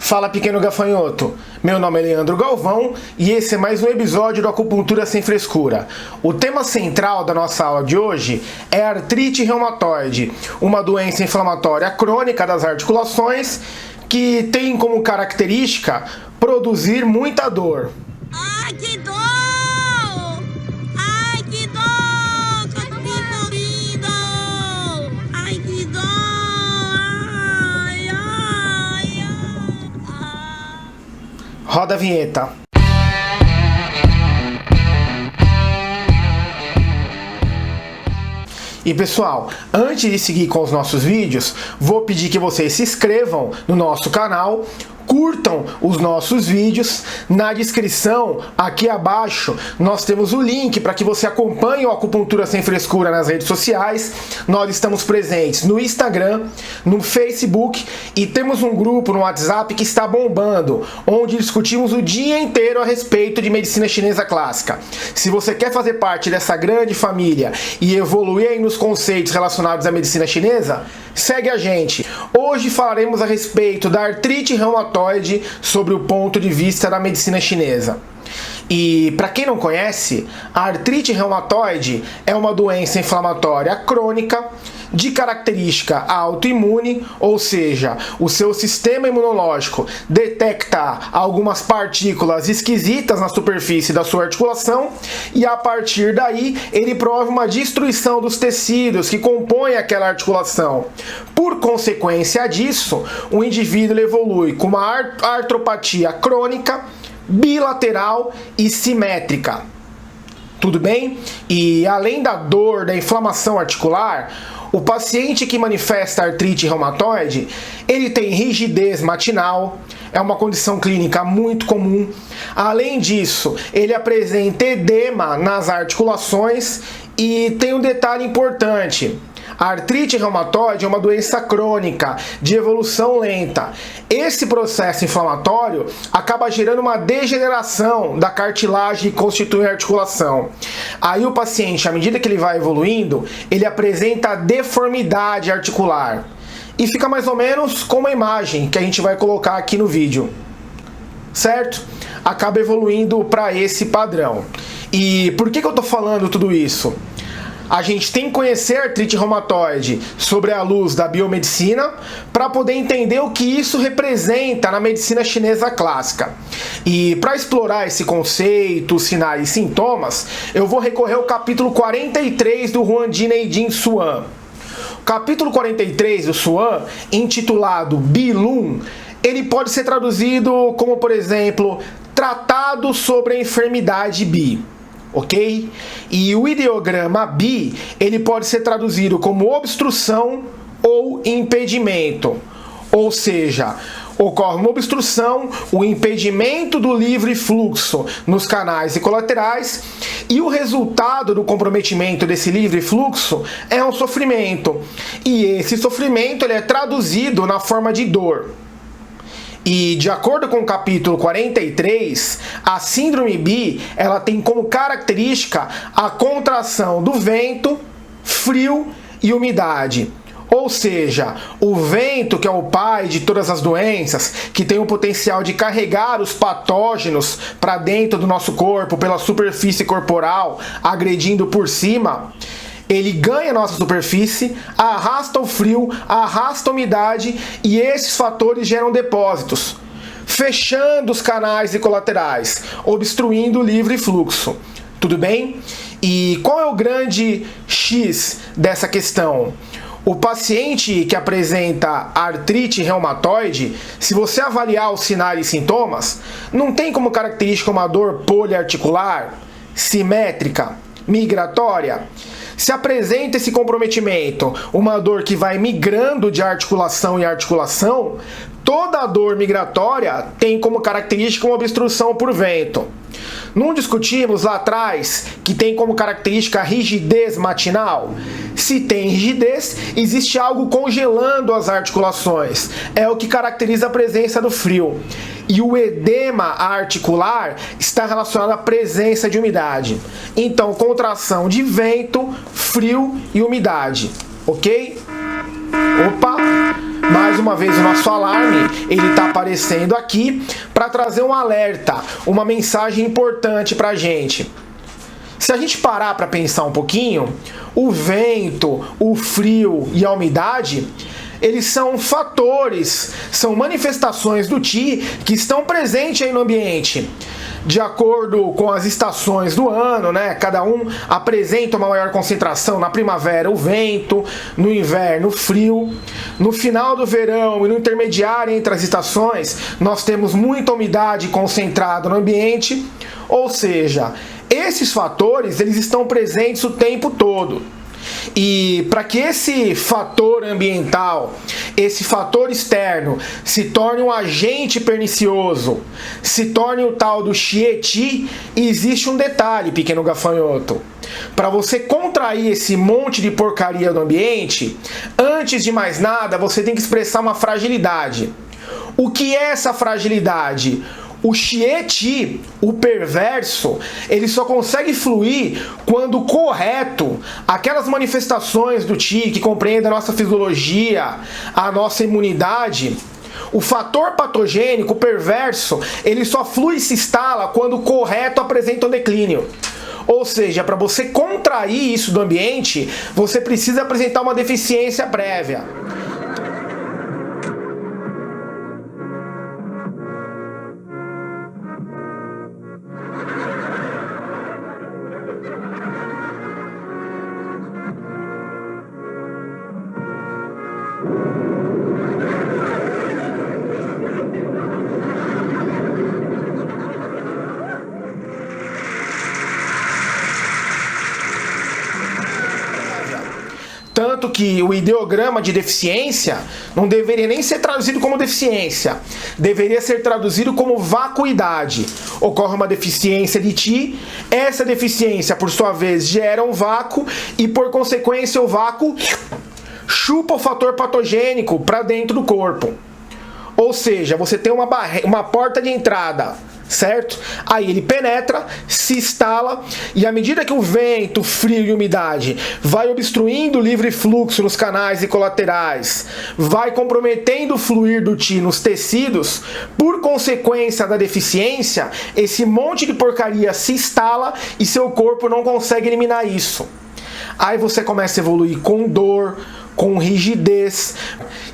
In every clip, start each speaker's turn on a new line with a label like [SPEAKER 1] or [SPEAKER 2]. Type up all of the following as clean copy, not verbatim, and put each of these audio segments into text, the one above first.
[SPEAKER 1] Fala, pequeno gafanhoto! Meu nome é Leandro Galvão e esse é mais um episódio do Acupuntura Sem Frescura. O tema central da nossa aula de hoje é artrite reumatoide, uma doença inflamatória crônica das articulações que tem como característica produzir muita dor.
[SPEAKER 2] Ai, que dor! Ai, que dor! Tô me doendo! Ai, que dor! Ai, ai, ai.
[SPEAKER 1] Roda a vinheta. E pessoal, antes de seguir com os nossos vídeos, vou pedir que vocês se inscrevam no nosso canal, curtam os nossos vídeos. Na descrição, aqui abaixo, nós temos o link para que você acompanhe o Acupuntura Sem Frescura nas redes sociais. Nós estamos presentes no Instagram, no Facebook e temos um grupo no WhatsApp que está bombando, onde discutimos o dia inteiro a respeito de medicina chinesa clássica. Se você quer fazer parte dessa grande família e evoluir aí nos conceitos relacionados à medicina chinesa, segue a gente. Hoje falaremos a respeito da artrite reumatoide sobre o ponto de vista da medicina chinesa. E para quem não conhece, a artrite reumatoide é uma doença inflamatória crônica de característica autoimune, ou seja, o seu sistema imunológico detecta algumas partículas esquisitas na superfície da sua articulação e a partir daí ele prova uma destruição dos tecidos que compõem aquela articulação. Por consequência disso, o indivíduo evolui com uma artropatia crônica, bilateral e simétrica. Tudo bem? E além da dor, da inflamação articular, o paciente que manifesta artrite reumatoide, ele tem rigidez matinal, é uma condição clínica muito comum. Além disso, ele apresenta edema nas articulações e tem um detalhe importante. A artrite reumatoide é uma doença crônica, de evolução lenta. Esse processo inflamatório acaba gerando uma degeneração da cartilagem que constitui a articulação. Aí o paciente, à medida que ele vai evoluindo, ele apresenta deformidade articular. E fica mais ou menos como a imagem que a gente vai colocar aqui no vídeo. Certo? Acaba evoluindo para esse padrão. E por que eu estou falando tudo isso? A gente tem que conhecer a artrite reumatoide sobre a luz da biomedicina para poder entender o que isso representa na medicina chinesa clássica. E para explorar esse conceito, sinais e sintomas, eu vou recorrer ao capítulo 43 do Huangdi Neijing Suan. O capítulo 43 do Suan, intitulado Bi Lun, ele pode ser traduzido como, por exemplo, Tratado sobre a Enfermidade Bi. Ok? E o ideograma Bi, ele pode ser traduzido como obstrução ou impedimento. Ou seja, ocorre uma obstrução, o impedimento do livre fluxo nos canais e colaterais, e o resultado do comprometimento desse livre fluxo é um sofrimento. E esse sofrimento ele é traduzido na forma de dor. E de acordo com o capítulo 43, a síndrome Bi, ela tem como característica a contração do vento, frio e umidade. Ou seja, o vento, que é o pai de todas as doenças, que tem o potencial de carregar os patógenos para dentro do nosso corpo pela superfície corporal, agredindo por cima, ele ganha a nossa superfície, arrasta o frio, arrasta a umidade e esses fatores geram depósitos, fechando os canais e colaterais, obstruindo o livre fluxo. Tudo bem? E qual é o grande X dessa questão? O paciente que apresenta artrite reumatoide, se você avaliar os sinais e sintomas, não tem como característica uma dor poliarticular, simétrica, migratória. Se apresenta esse comprometimento, uma dor que vai migrando de articulação em articulação, toda a dor migratória tem como característica uma obstrução por vento. Não discutimos lá atrás que tem como característica a rigidez matinal? Se tem rigidez, existe algo congelando as articulações. É o que caracteriza a presença do frio. E o edema articular está relacionado à presença de umidade. Então, contração de vento, frio e umidade. Ok? Opa! Mais uma vez o nosso alarme, ele está aparecendo aqui para trazer um alerta, uma mensagem importante para a gente. Se a gente parar para pensar um pouquinho, o vento, o frio e a umidade, eles são fatores, são manifestações do Qi que estão presentes aí no ambiente. De acordo com as estações do ano, né? Cada um apresenta uma maior concentração. Na primavera, o vento, no inverno, o frio. No final do verão e no intermediário entre as estações, nós temos muita umidade concentrada no ambiente. Ou seja, esses fatores, eles estão presentes o tempo todo. E para que esse fator ambiental, esse fator externo, se torne um agente pernicioso, se torne o tal do Xie-Qi, existe um detalhe, pequeno gafanhoto. Para você contrair esse monte de porcaria do ambiente, antes de mais nada, você tem que expressar uma fragilidade. O que é essa fragilidade? O Xie-Qi, o perverso, ele só consegue fluir quando o correto, aquelas manifestações do Qi que compreendem a nossa fisiologia, a nossa imunidade, o fator patogênico, o perverso, ele só flui e se instala quando o correto apresenta um declínio. Ou seja, para você contrair isso do ambiente, você precisa apresentar uma deficiência prévia. Tanto que o ideograma de deficiência não deveria nem ser traduzido como deficiência, deveria ser traduzido como vacuidade. Ocorre uma deficiência de Qi, essa deficiência, por sua vez, gera um vácuo e, por consequência, o vácuo chupa o fator patogênico para dentro do corpo. Ou seja, você tem uma porta de entrada, certo? Aí ele penetra, se instala, e à medida que o vento, o frio e a umidade vai obstruindo o livre fluxo nos canais e colaterais, vai comprometendo o fluir do Qi nos tecidos, por consequência da deficiência, esse monte de porcaria se instala e seu corpo não consegue eliminar isso. Aí você começa a evoluir com dor, com rigidez.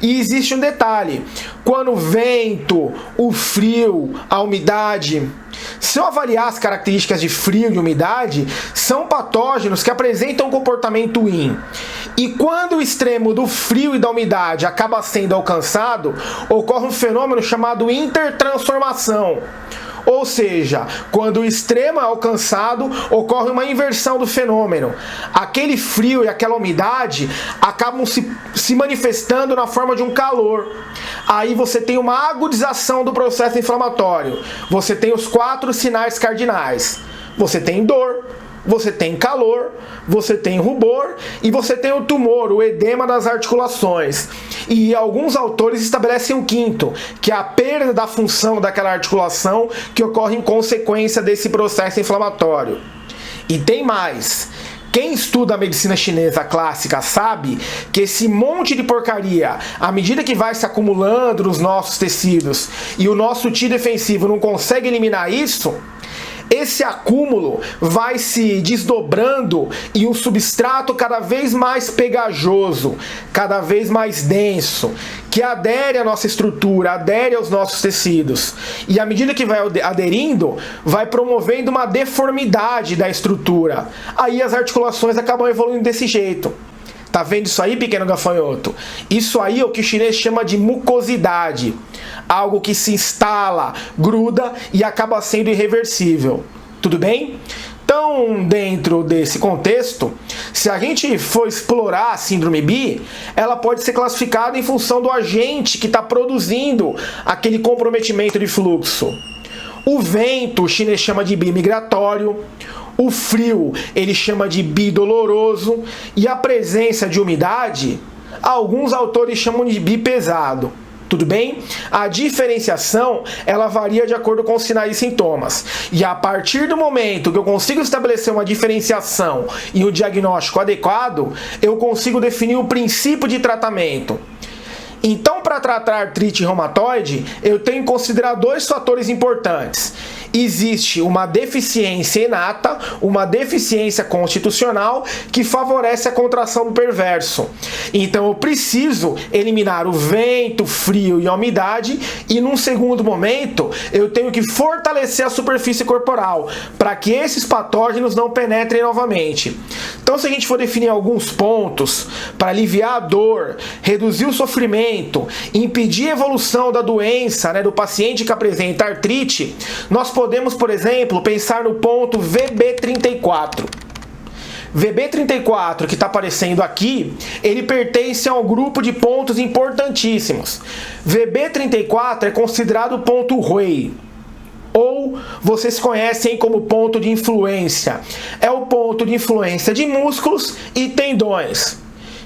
[SPEAKER 1] E existe um detalhe: quando o vento, o frio, a umidade, se eu avaliar as características de frio e umidade, são patógenos que apresentam um comportamento yin. E quando o extremo do frio e da umidade acaba sendo alcançado, ocorre um fenômeno chamado intertransformação. Ou seja, quando o extremo é alcançado, ocorre uma inversão do fenômeno. Aquele frio e aquela umidade acabam se manifestando na forma de um calor. Aí você tem uma agudização do processo inflamatório. Você tem os 4 sinais cardinais. Você tem dor, você tem calor, você tem rubor e você tem o tumor, o edema das articulações. E alguns autores estabelecem um quinto, que é a perda da função daquela articulação que ocorre em consequência desse processo inflamatório. E tem mais. Quem estuda a medicina chinesa clássica sabe que esse monte de porcaria, à medida que vai se acumulando nos nossos tecidos e o nosso Qi defensivo não consegue eliminar isso, esse acúmulo vai se desdobrando em um substrato cada vez mais pegajoso, cada vez mais denso, que adere à nossa estrutura, adere aos nossos tecidos. E à medida que vai aderindo, vai promovendo uma deformidade da estrutura. Aí as articulações acabam evoluindo desse jeito. Tá vendo isso aí, pequeno gafanhoto? Isso aí é o que o chinês chama de mucosidade. Algo que se instala, gruda e acaba sendo irreversível. Tudo bem? Então, dentro desse contexto, se a gente for explorar a síndrome Bi, ela pode ser classificada em função do agente que está produzindo aquele comprometimento de fluxo. O vento, o chinês chama de Bi migratório. O frio, ele chama de Bi doloroso, e a presença de umidade, alguns autores chamam de Bi pesado. Tudo bem? A diferenciação, ela varia de acordo com os sinais e sintomas. E a partir do momento que eu consigo estabelecer uma diferenciação e um diagnóstico adequado, eu consigo definir o princípio de tratamento. Então, para tratar artrite reumatoide, eu tenho que considerar dois fatores importantes. Existe uma deficiência inata, uma deficiência constitucional que favorece a contração do perverso. Então eu preciso eliminar o vento, o frio e a umidade, e num segundo momento eu tenho que fortalecer a superfície corporal para que esses patógenos não penetrem novamente. Então, se a gente for definir alguns pontos para aliviar a dor, reduzir o sofrimento, impedir a evolução da doença, do paciente que apresenta artrite, nós podemos, por exemplo, pensar no ponto VB34. VB34, que está aparecendo aqui, ele pertence a um grupo de pontos importantíssimos. VB34 é considerado o ponto Ruey, ou vocês conhecem como ponto de influência. É o ponto de influência de músculos e tendões.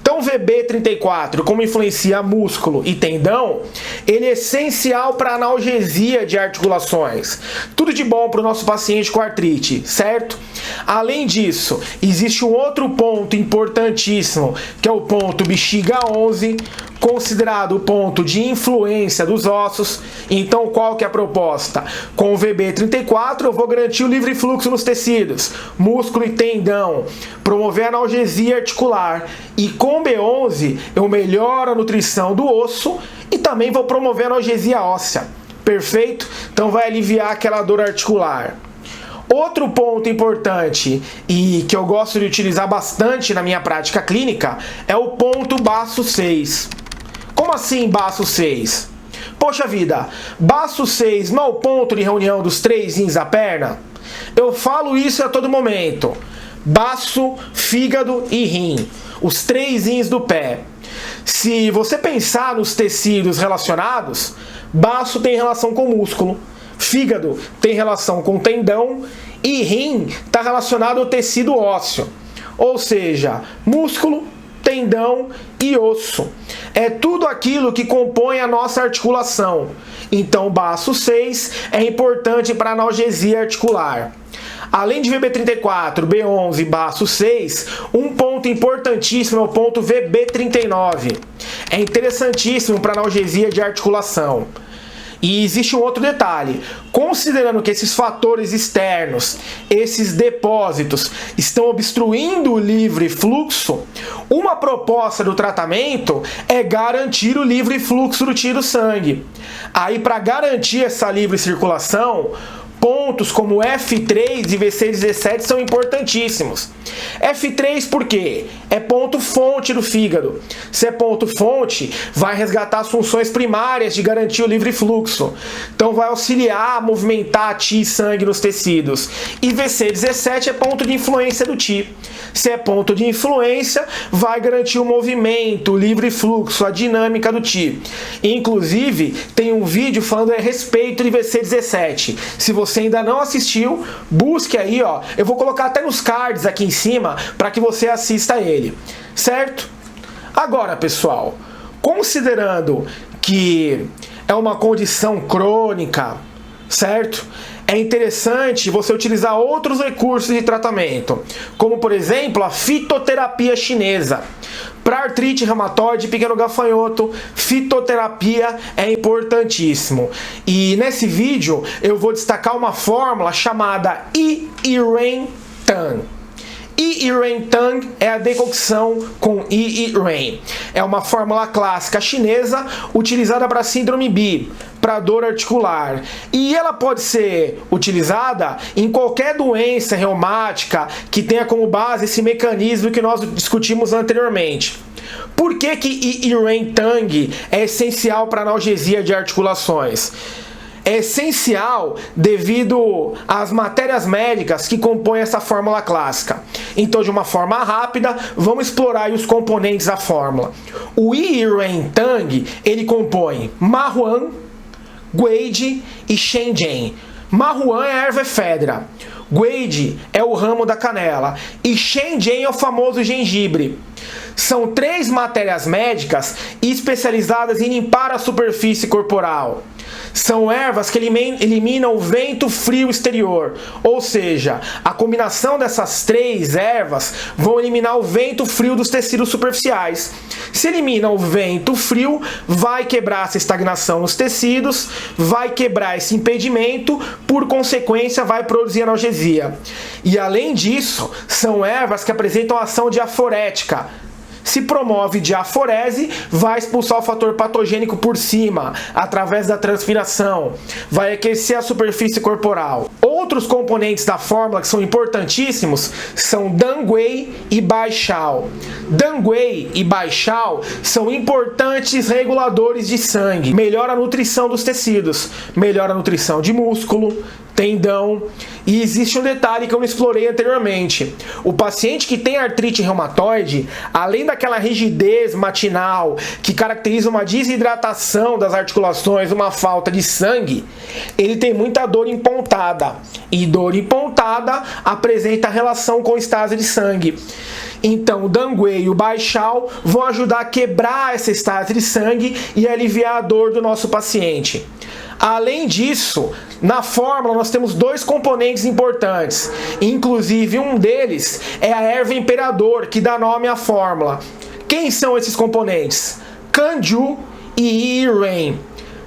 [SPEAKER 1] Então, o VB34, como influencia músculo e tendão, ele é essencial para analgesia de articulações. Tudo de bom para o nosso paciente com artrite, certo? Além disso, existe um outro ponto importantíssimo, que é o ponto bexiga 11, considerado o ponto de influência dos ossos. Então, qual que é a proposta? Com o VB34 eu vou garantir o livre fluxo nos tecidos, músculo e tendão, promover a analgesia articular, e com B11 eu melhoro a nutrição do osso e também vou promover a analgesia óssea. Perfeito? Então vai aliviar aquela dor articular. Outro ponto importante e que eu gosto de utilizar bastante na minha prática clínica é o ponto baço 6. Como assim baço 6? Poxa vida, baço 6 não é o ponto de reunião dos 3 rins da perna? Eu falo isso a todo momento. Baço, fígado e rim. Os 3 rins do pé. Se você pensar nos tecidos relacionados, baço tem relação com músculo, fígado tem relação com tendão e rim está relacionado ao tecido ósseo. Ou seja, músculo, tendão e osso. É tudo aquilo que compõe a nossa articulação. Então, baço 6 é importante para analgesia articular. Além de VB34, B11 e baço 6, um ponto importantíssimo é o ponto VB39. É interessantíssimo para analgesia de articulação. E existe um outro detalhe. Considerando que esses fatores externos, esses depósitos, estão obstruindo o livre fluxo, uma proposta do tratamento é garantir o livre fluxo do tiro-sangue. Aí, para garantir essa livre circulação, pontos como F3 e VC17 são importantíssimos. F3 por quê? É ponto fonte do fígado. Se é ponto fonte, vai resgatar as funções primárias de garantir o livre fluxo. Então vai auxiliar a movimentar TI e sangue nos tecidos. E VC17 é ponto de influência do TI. Se é ponto de influência, vai garantir o movimento, o livre fluxo, a dinâmica do TI. Inclusive, tem um vídeo falando a respeito de VC17. Se você ainda não assistiu, busque aí, ó. Eu vou colocar até nos cards aqui em cima para que você assista a ele, certo? Agora, pessoal, considerando que é uma condição crônica, certo? É interessante você utilizar outros recursos de tratamento, como por exemplo a fitoterapia chinesa. Para artrite reumatoide, pequeno gafanhoto, fitoterapia é importantíssimo. E nesse vídeo eu vou destacar uma fórmula chamada I-Iren-Tang. I-Iren-Tang é a decocção com I-Iren. É uma fórmula clássica chinesa utilizada para síndrome B, para dor articular. E ela pode ser utilizada em qualquer doença reumática que tenha como base esse mecanismo que nós discutimos anteriormente. Por que I-Iren-Tang é essencial para analgesia de articulações? É essencial devido às matérias médicas que compõem essa fórmula clássica. Então, de uma forma rápida, vamos explorar aí os componentes da fórmula. O I-Iren-Tang, ele compõe Mahuan, Guade e Shenzhen. Mahuan é a erva efedra, Guade é o ramo da canela e Shenzhen é o famoso gengibre. São 3 matérias médicas especializadas em limpar a superfície corporal. São ervas que eliminam o vento frio exterior, ou seja, a combinação dessas 3 ervas vão eliminar o vento frio dos tecidos superficiais. Se elimina o vento frio, vai quebrar essa estagnação nos tecidos, vai quebrar esse impedimento, por consequência vai produzir analgesia. E além disso, são ervas que apresentam ação diaforética. Se promove diaforese, vai expulsar o fator patogênico por cima, através da transpiração, vai aquecer a superfície corporal. Outros componentes da fórmula que são importantíssimos são Danguei e Baixal. Danguei e Baixal são importantes reguladores de sangue, melhora a nutrição dos tecidos, melhora a nutrição de músculo, tendão. E existe um detalhe que eu não explorei anteriormente. O paciente que tem artrite reumatoide, além daquela rigidez matinal que caracteriza uma desidratação das articulações, uma falta de sangue, ele tem muita dor em pontada. E dor em pontada apresenta relação com estase de sangue. Então o Danguei e o Baixal vão ajudar a quebrar essa estase de sangue e aliviar a dor do nosso paciente. Além disso, na fórmula nós temos 2 componentes importantes, inclusive um deles é a erva imperador, que dá nome à fórmula. Quem são esses componentes? Canju e Iren.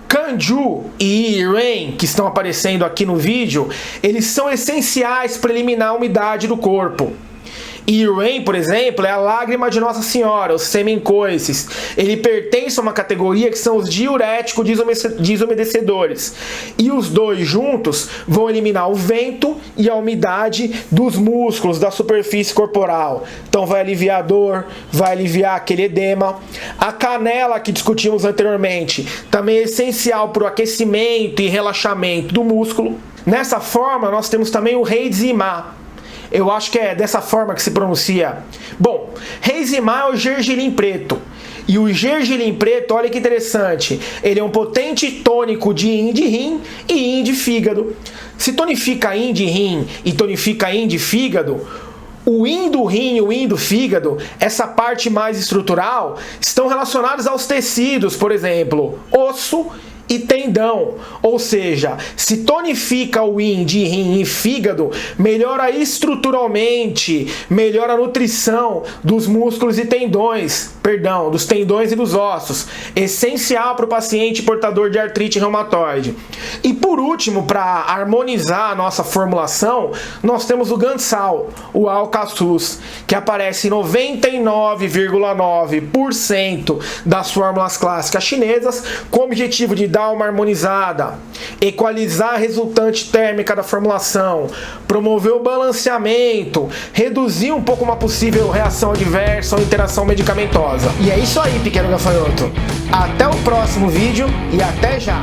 [SPEAKER 1] Canju e Iren, que estão aparecendo aqui no vídeo, eles são essenciais para eliminar a umidade do corpo. Iren, por exemplo, é a lágrima de Nossa Senhora, os semencoices. Ele pertence a uma categoria que são os diuréticos desumedecedores. E os 2 juntos vão eliminar o vento e a umidade dos músculos, da superfície corporal. Então vai aliviar a dor, vai aliviar aquele edema. A canela, que discutimos anteriormente, também é essencial para o aquecimento e relaxamento do músculo. Nessa forma, nós temos também o Reizimá. Eu acho que é dessa forma que se pronuncia. Bom, Reizimá é o gergelim preto. E o gergelim preto, olha que interessante, ele é um potente tônico de yin de rim e yin de fígado. Se tonifica yin de rim e tonifica yin de fígado, o yin do rim e o yin do fígado, essa parte mais estrutural, estão relacionados aos tecidos, por exemplo, osso e tendão, ou seja, se tonifica o yin de rim e fígado, melhora estruturalmente, melhora a nutrição dos músculos e tendões, dos tendões e dos ossos, essencial para o paciente portador de artrite reumatoide. E por último, para harmonizar a nossa formulação, nós temos o Gansal, o Alka-Sus, que aparece em 99,9% das fórmulas clássicas chinesas, com o objetivo de dar uma harmonizada, equalizar a resultante térmica da formulação, promover o balanceamento, reduzir um pouco uma possível reação adversa ou interação medicamentosa. E é isso aí, pequeno gafanhoto. Até o próximo vídeo e até já!